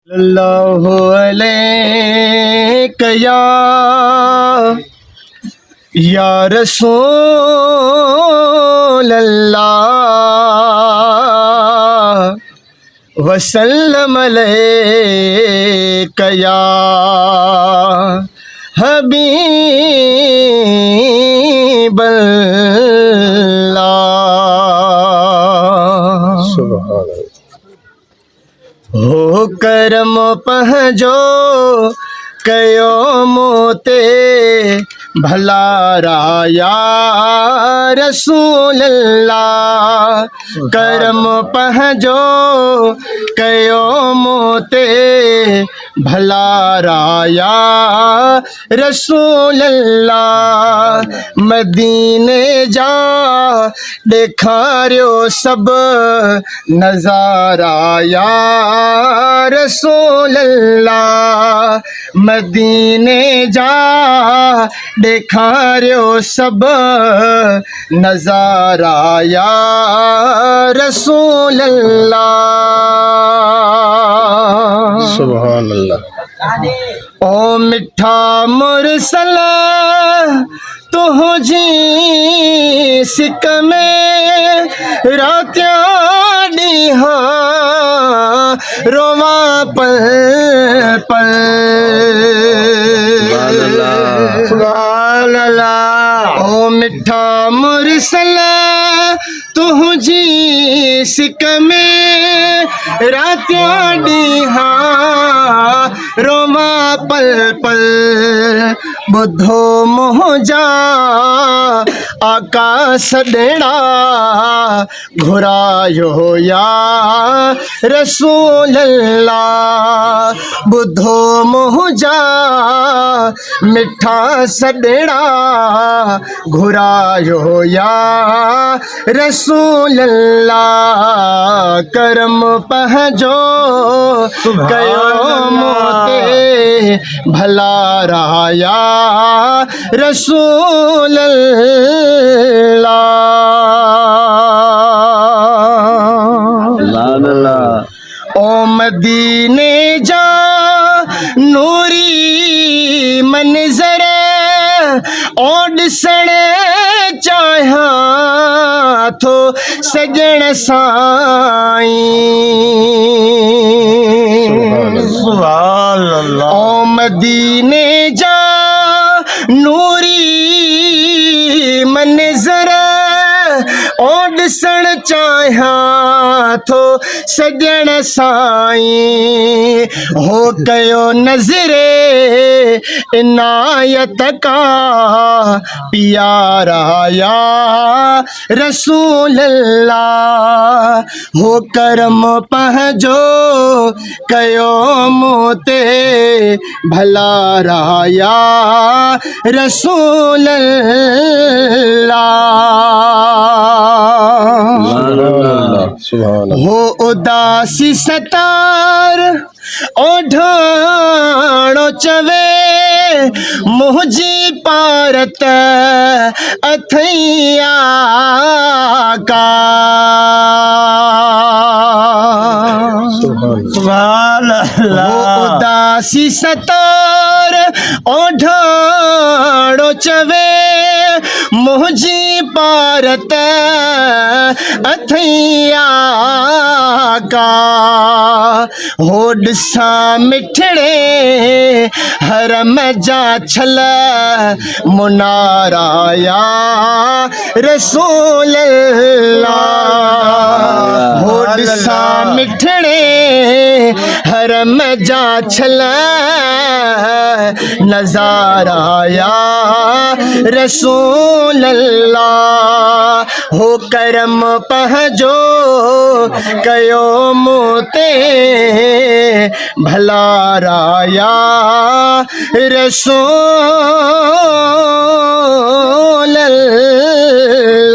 अल्लाहु अलैका या रसूल अल्लाह वसल्लम अलैका या हबीब अल्लाह। सुभान अल्लाह। हो करम पहजो कयो मोते भला राया रसूल अल्लाह। करम पहजो कयो मोते भला राया रसूल अल्लाह। मदीने जा ॾेखारियो सभु नज़ारा या रसूल अल्लाह। मदीने जा ॾेखारियो सभु नज़ारा या रसूल अल्लाह। सुभान अल्लाह। ओ मिठा मुरसल तुझी सिक में रात्या ॾींहा रोवा पल पल। सुभान अल्लाह। ओ मिठा मुरसल तुझी सिक में रात्या ॾींहा रोवा पल पल। ॿुधो मुंहिंजा आकाश ॾेड़ा घुरायो या रसूल अल्लाह। ॿुधो मुंहिंजा मिठा सॾेड़ा घुरायो या रसूल अल्लाह। करम पहजो कयो मोते भला राया रसूल अल्लाह। ओ मदीने जा नूरी मंज़र ओ ॾिसण चाहियां थो सजण साईं। सुभान अल्लाह। ओ मदीने जा नूरी मंज़र ओ ॾिसण चाहियां थो सजण साईं। हो कयो नज़रे इनायत का प्यारा या रसूल अल्लाह। हो करम पहजो कयो मोते भला राया रसूल अल्लाह। हो उदासी सतार ओढ़ाणो चवे मुंहिंजी पारत अथैया का। सुभान अल्लाह। हो उदासी सतार ओढ़ाणो चवे मुंहिंजी पारत अथैया का। हो ॾिसां मिठड़े हरम जा छल मुनारा या रसूल अल्लाह। हो ॾिसां मिठड़े हरम जा छल नज़ारा या रसूल अल्लाह। हो करम पहजो कयो मोते भला राया रसूल अल्लाह।